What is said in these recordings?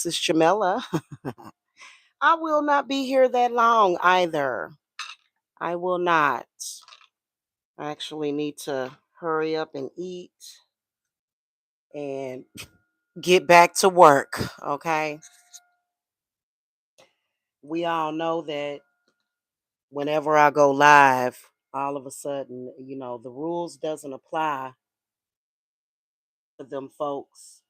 This is Jamila. I will not be here that long either. I will not. I actually need to hurry up and eat and get back to work. Okay. We all know that whenever I go live, all of a sudden, the rules doesn't apply to them folks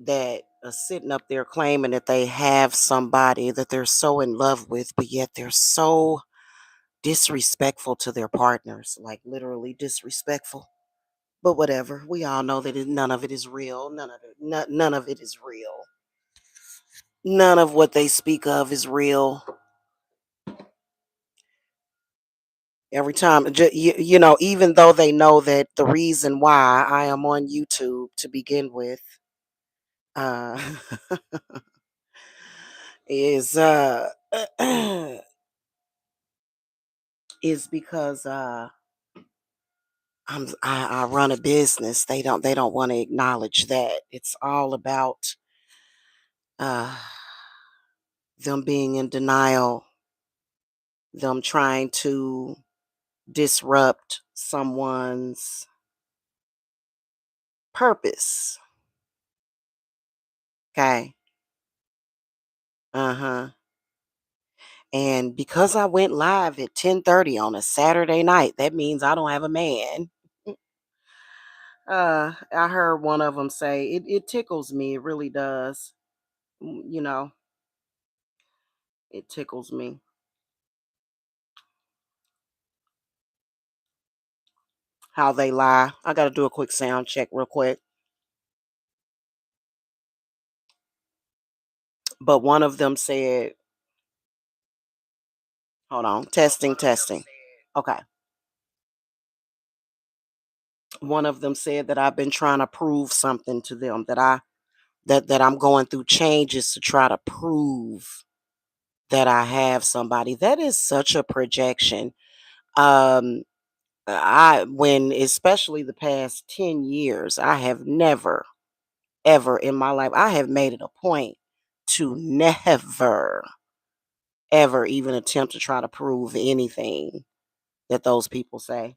that are sitting up there claiming that they have somebody that they're so in love with, but yet they're so disrespectful to their partners, like literally disrespectful. But whatever, we all know that none of it is real. None of it is real. None of what they speak of is real. Every time, even though they know that the reason why I am on YouTube to begin with, uh, is is because I run a business. They don't want to acknowledge that. It's all about uh them being in denial, them trying to disrupt someone's purpose. Okay. Uh-huh. And because I went live at 10:30 on a Saturday night, that means I don't have a man. I heard one of them say it tickles me. It really does. You know, it tickles me. How they lie. I got to do a quick sound check real quick. But one of them said, hold on, testing, testing. Okay. One of them said that I've been trying to prove something to them, that I'm going through changes to try to prove that I have somebody. That is such a projection. Um I when especially the past 10 years, I have never ever in my life, I have made it a point to never ever even attempt to try to prove anything that those people say.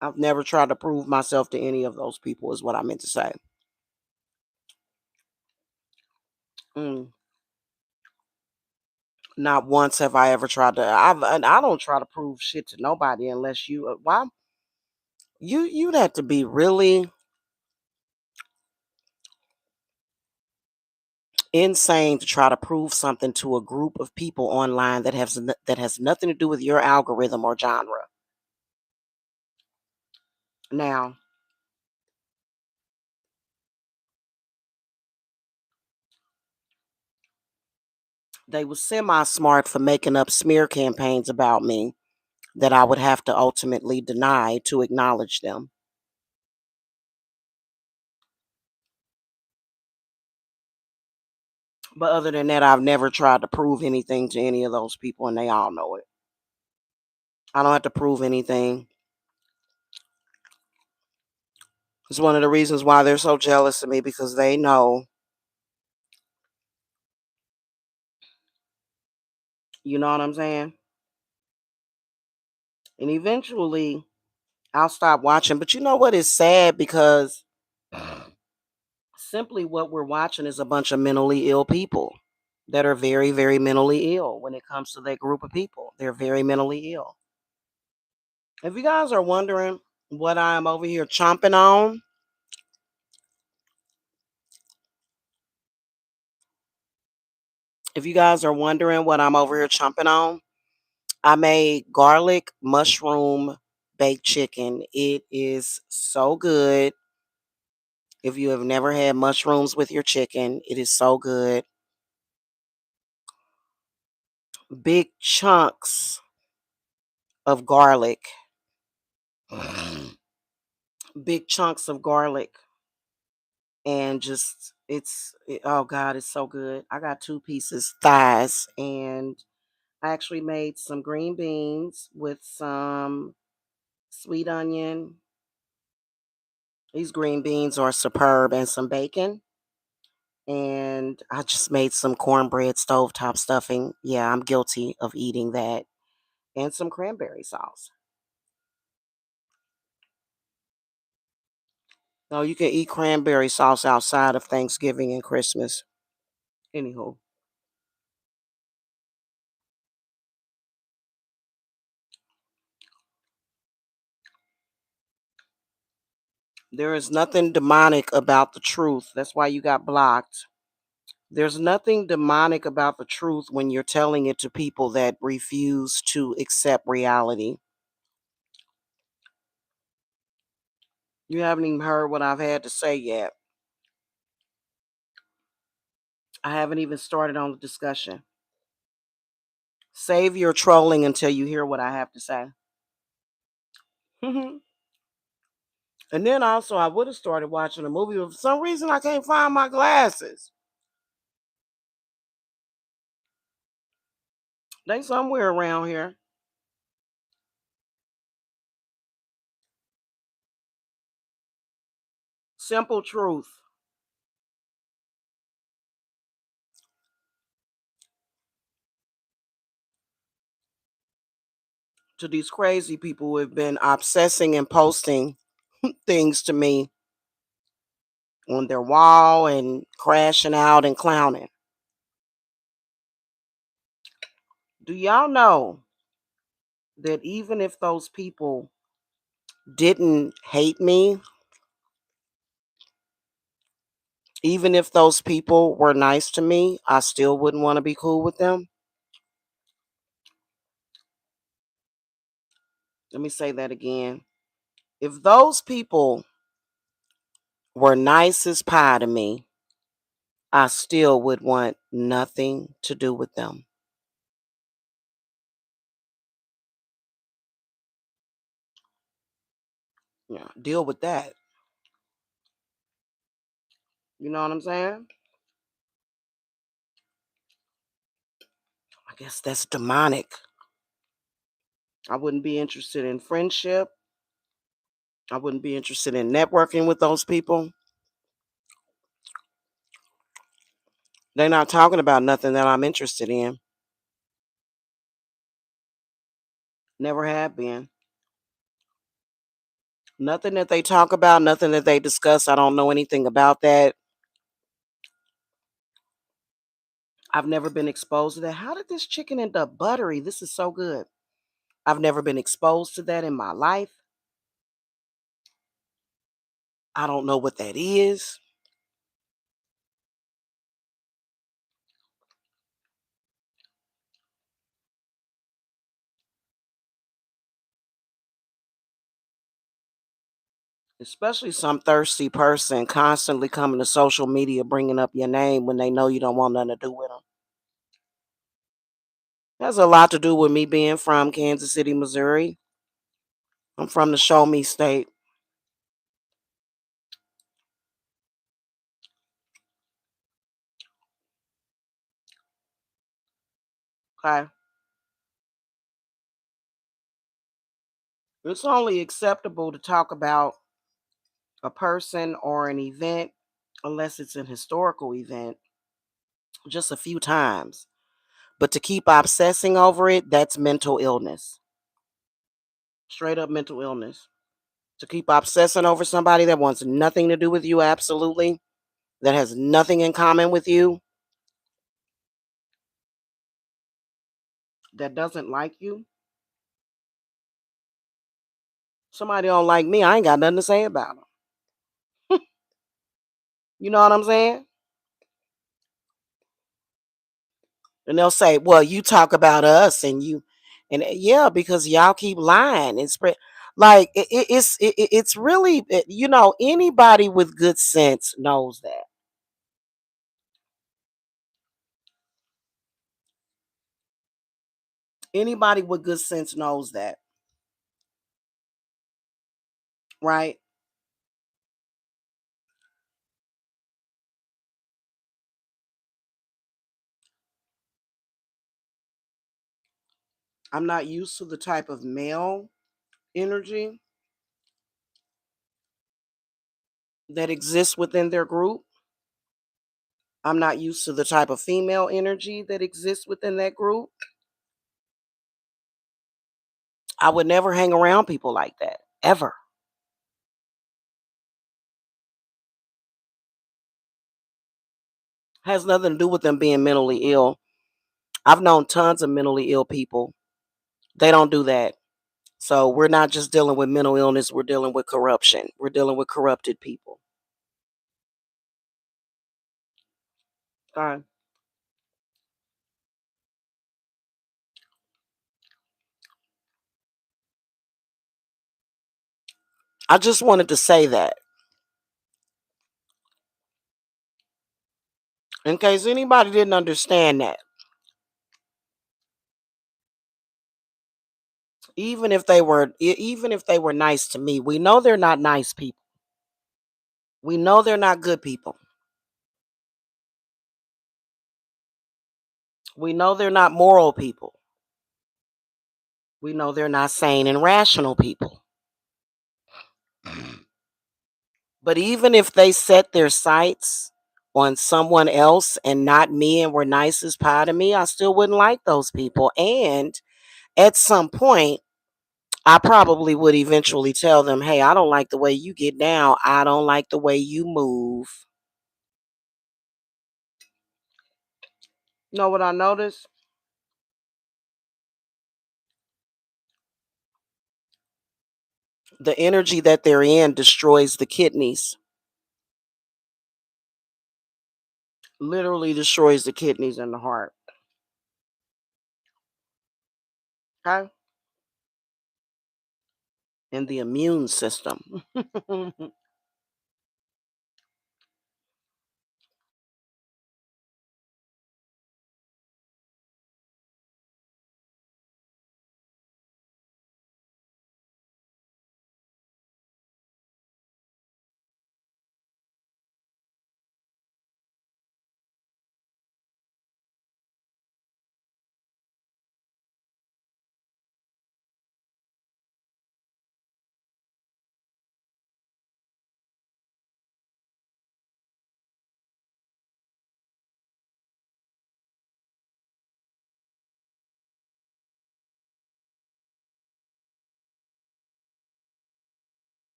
I've never tried to prove myself to any of those people is what I meant to say. Mm. Not once have I ever tried to. I don't try to prove shit to nobody unless you. Why you'd have to be really insane to try to prove something to a group of people online that has nothing to do with your algorithm or genre. Now, they were semi smart for making up smear campaigns about me that I would have to ultimately deny to acknowledge them. But other than that, I've never tried to prove anything to any of those people, and they all know it. I don't have to prove anything. It's one of the reasons why they're so jealous of me because they know, you know what I'm saying? And eventually I'll stop watching. But you know what is sad? Because simply what we're watching is a bunch of mentally ill people that are very, very mentally ill when it comes to that group of people. They're very mentally ill. If you guys are wondering what I'm over here chomping on, if you guys are wondering what I'm over here chomping on, I made garlic mushroom baked chicken. It is so good. If you have never had mushrooms with your chicken, it is so good. Big chunks of garlic. Big chunks of garlic and just oh god, it's so good. I got two pieces thighs, and I actually made some green beans with some sweet onion. These green beans are superb, and some bacon. and I just made some cornbread stovetop stuffing. Yeah, I'm guilty of eating that. And some cranberry sauce. No, you can eat cranberry sauce outside of Thanksgiving and Christmas. Anywho, there is nothing demonic about the truth. That's why you got blocked. There's nothing demonic about the truth when you're telling it to people that refuse to accept reality. You haven't even heard what I've had to say yet. I haven't even started on the discussion. Save your trolling until you hear what I have to say. And then also, I would have started watching a movie, but for some reason, I can't find my glasses. They somewhere around here. Simple truth. To these crazy people who have been obsessing and posting things to me on their wall and crashing out and clowning. Do y'all know that even if those people didn't hate me, even if those people were nice to me, I still wouldn't want to be cool with them? Let me say that again. If those people were nice as pie to me, I still would want nothing to do with them. Yeah, deal with that. You know what I'm saying? I guess that's demonic. I wouldn't be interested in friendship. I wouldn't be interested in networking with those people. They're not talking about nothing that I'm interested in. Never have been. Nothing that they talk about, nothing that they discuss. I don't know anything about that. I've never been exposed to that. How did this chicken end up buttery? This is so good. I've never been exposed to that in my life. I don't know what that is. Especially some thirsty person constantly coming to social media bringing up your name when they know you don't want nothing to do with them. Has a lot to do with me being from Kansas City, Missouri. I'm from the Show Me State. Okay. It's only acceptable to talk about a person or an event, unless it's an historical event, just a few times. But to keep obsessing over it, that's mental illness. Straight up mental illness. To keep obsessing over somebody that wants nothing to do with you, absolutely, that has nothing in common with you, that doesn't like you. Somebody don't like me, I ain't got nothing to say about them. You know what I'm saying? And they'll say, "Well, you talk about us, and you, and yeah, because y'all keep lying and spread." Like it's really anybody with good sense knows that. Anybody with good sense knows that, right? I'm not used to the type of male energy that exists within their group. I'm not used to the type of female energy that exists within that group. I would never hang around people like that, ever. Has nothing to do with them being mentally ill. I've known tons of mentally ill people. They don't do that. So we're not just dealing with mental illness, we're dealing with corruption. We're dealing with corrupted people. Okay. I just wanted to say that in case anybody didn't understand that. Even if they were nice to me, we know they're not nice people. We know they're not good people. We know they're not moral people. We know they're not sane and rational people. But even if they set their sights on someone else and not me and were nice as pie to me, I still wouldn't like those people. And at some point, I probably would eventually tell them, hey, I don't like the way you get down. I don't like the way you move. You know what I noticed? The energy that they're in destroys the kidneys. Literally destroys the kidneys and the heart. Okay? And the immune system.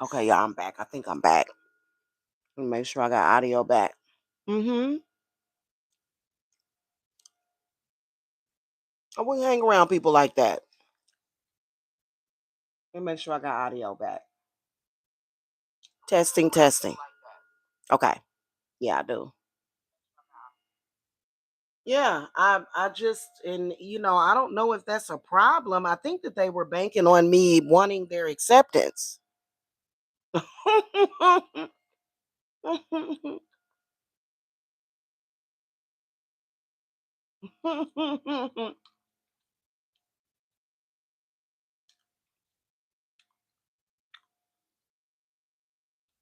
Okay, y'all, I'm back. I think I'm back. Let me make sure I got audio back. Mm-hmm. I wouldn't hang around people like that. Let me make sure I got audio back. Testing, testing. Okay. Yeah, I do. Yeah, I just and I don't know if that's a problem. I think that they were banking on me wanting their acceptance.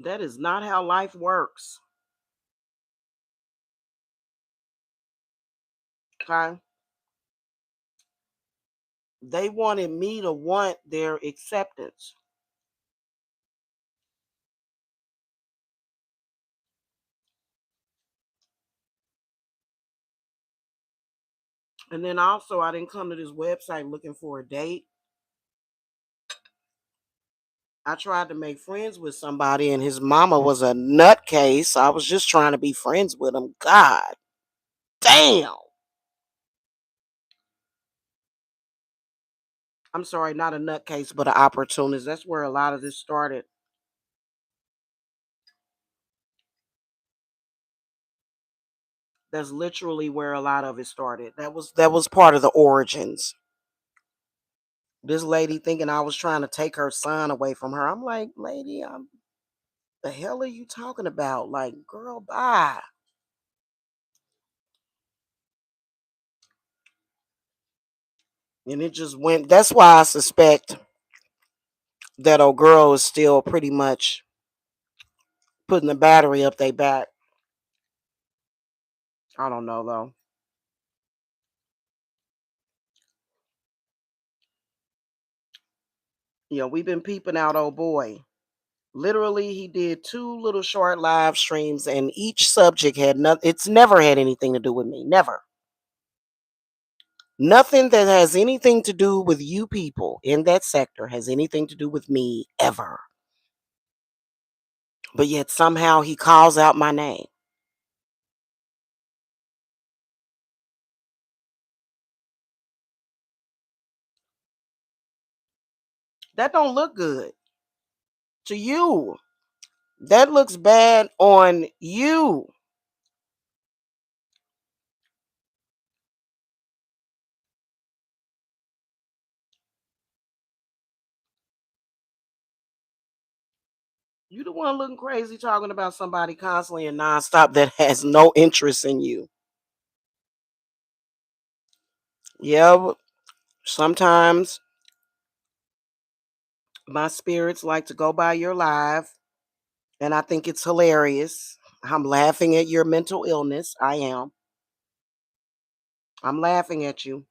That is not how life works. Okay. They wanted me to want their acceptance. And then also I didn't come to this website looking for a date. I tried to make friends with somebody and his mama was a nutcase. I was just trying to be friends with him. God damn. I'm sorry, not a nutcase, but an opportunist. That's where a lot of this started. That's literally where a lot of it started. That was part of the origins. This lady thinking I was trying to take her son away from her. I'm like, lady, the hell are you talking about? Like, girl, bye. And it just went. That's why I suspect that old girl is still pretty much putting the battery up their back. I don't know though. We've been peeping out old boy. Literally, he did two little short live streams, and each subject had nothing. It's never had anything to do with me. Never. Nothing that has anything to do with you people in that sector has anything to do with me ever. But yet somehow he calls out my name. That don't look good to you. That looks bad on you. You the one looking crazy talking about somebody constantly and nonstop that has no interest in you. Yeah, sometimes my spirits like to go by your live, and I think it's hilarious. I'm laughing at your mental illness. I am. I'm laughing at you.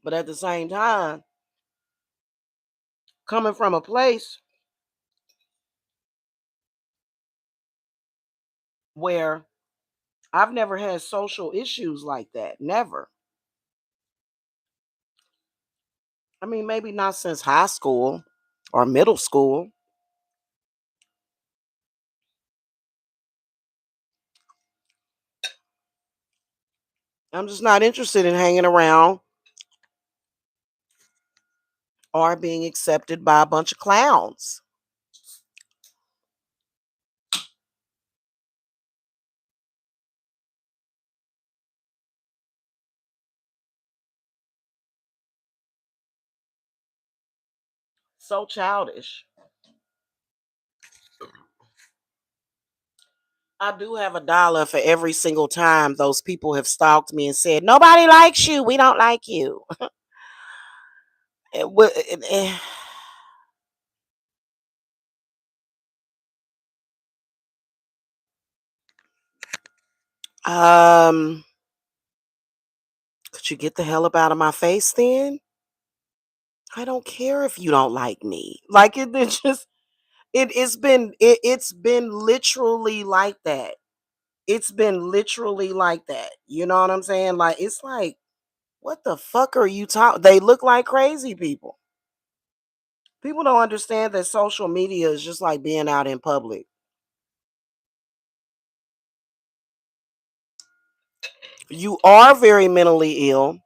But at the same time, coming from a place where I've never had social issues like that. Never. I mean, maybe not since high school or middle school. I'm just not interested in hanging around or being accepted by a bunch of clowns. So childish. I do have $1 for every single time those people have stalked me and said, "Nobody likes you. We don't like you." It wa- it- um, could you get the hell up out of my face then? I don't care if you don't like me. Like it just it's been literally like that. It's been literally like that. You know what I'm saying? Like it's like, what the fuck are you talking? They look like crazy people. People don't understand that social media is just like being out in public. You are very mentally ill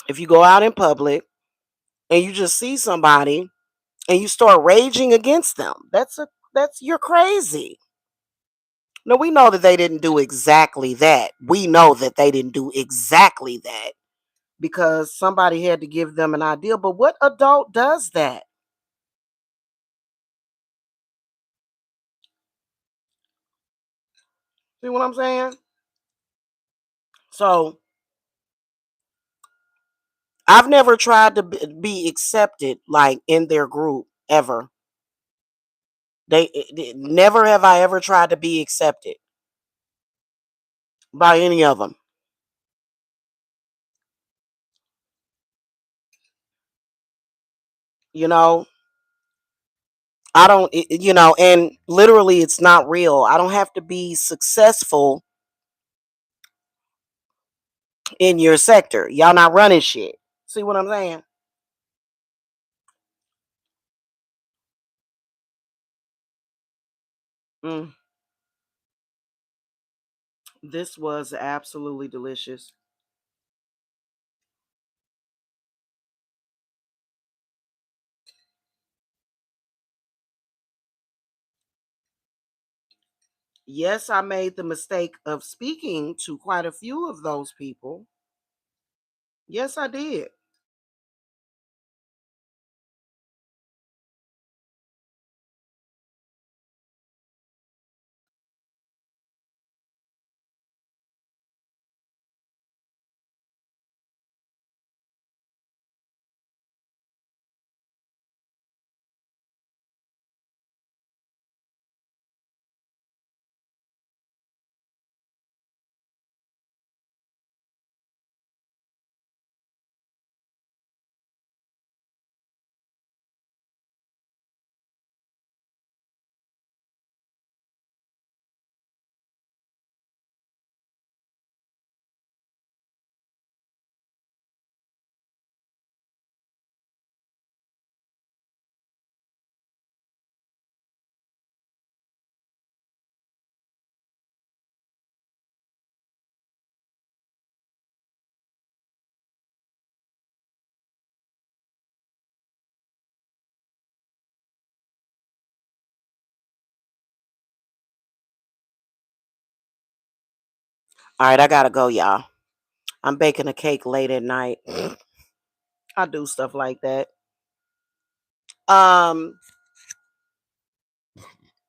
if you go out in public and you just see somebody and you start raging against them. That's you're crazy. No, we know that they didn't do exactly that. We know that they didn't do exactly that because somebody had to give them an idea. But what adult does that? See what I'm saying? So I've never tried to be accepted like in their group ever. Never have I ever tried to be accepted by any of them. You know, I don't, and literally it's not real. I don't have to be successful in your sector. Y'all not running shit. See what I'm saying? Mm, this was absolutely delicious. Yes, I made the mistake of speaking to quite a few of those people. Yes, I did. All right, I gotta go, y'all. I'm baking a cake late at night. I do stuff like that. Um,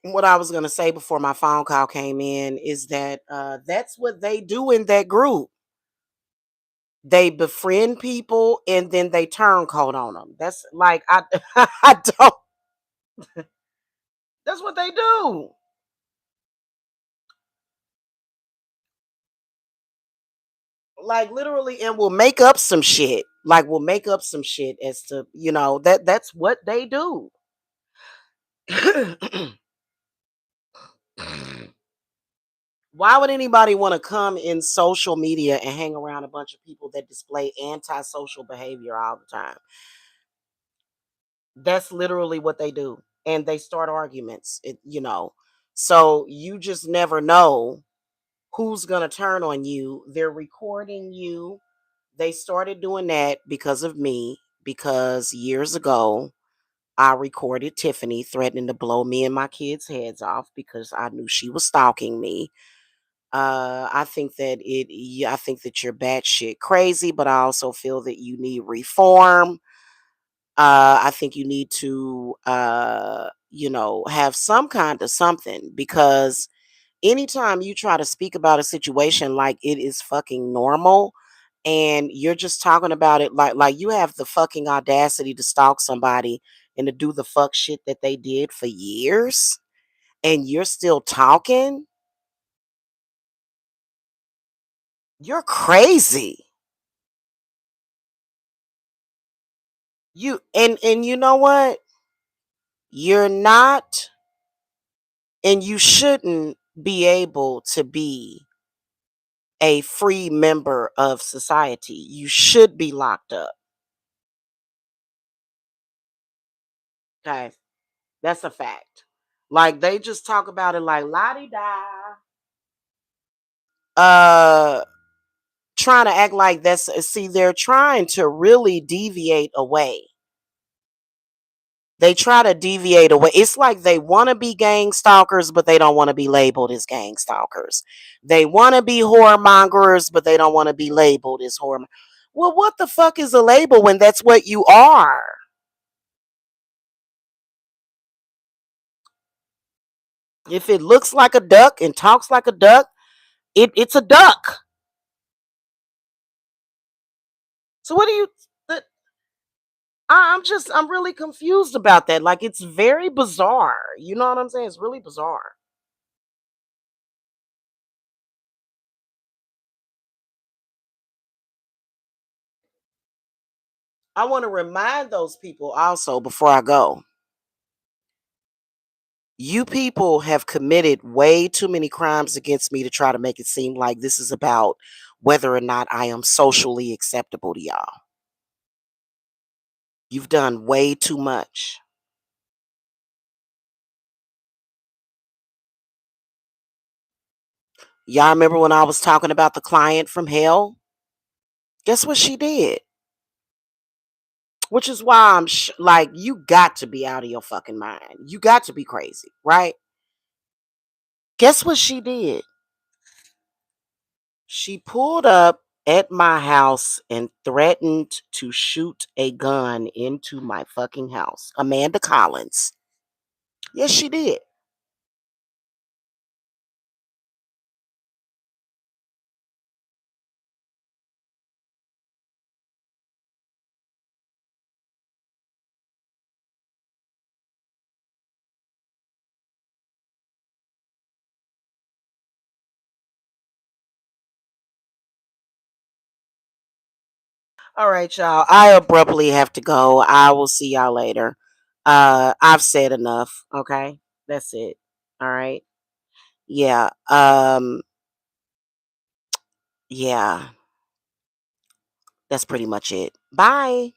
what I was gonna say before my phone call came in is that that's what they do in that group. They befriend people and then they turn coat on them. That's like I I don't. That's what they do. Like literally, and will make up some shit. Like will make up some shit as to that's what they do. Why would anybody want to come in social media and hang around a bunch of people that display antisocial behavior all the time? That's literally what they do. And they start arguments, So you just never know who's going to turn on you. They're recording you. They started doing that because of me, because years ago, I recorded Tiffany threatening to blow me and my kids' heads off because I knew she was stalking me. I think that you're batshit crazy, but I also feel that you need reform. I think you need to, have some kind of something because anytime you try to speak about a situation like it is fucking normal and you're just talking about it like you have the fucking audacity to stalk somebody and to do the fuck shit that they did for years and you're still talking, you're crazy. And you know what? You're not and you shouldn't be able to be a free member of society. You should be locked up. Okay. That's a fact. Like they just talk about it like la di da. Uh trying to act like they're trying to really deviate away. They try to deviate away. It's like they want to be gang stalkers, but they don't want to be labeled as gang stalkers. They want to be whoremongers, but they don't want to be labeled as whore. Well, what the fuck is a label when that's what you are? If it looks like a duck and talks like a duck, it's a duck. So what do you? th- I'm really confused about that. Like it's very bizarre. You know what I'm saying? It's really bizarre. I want to remind those people also before I go. You people have committed way too many crimes against me to try to make it seem like this is about whether or not I am socially acceptable to y'all. You've done way too much. Y'all remember when I was talking about the client from hell? Guess what she did? Which is why like, you got to be out of your fucking mind. You got to be crazy, right? Guess what she did? She pulled up at my house and threatened to shoot a gun into my fucking house. Amanda Collins. Yes, she did. All right, y'all. I abruptly have to go. I will see y'all later. I've said enough. Okay. That's it. All right. Yeah. Yeah. That's pretty much it. Bye.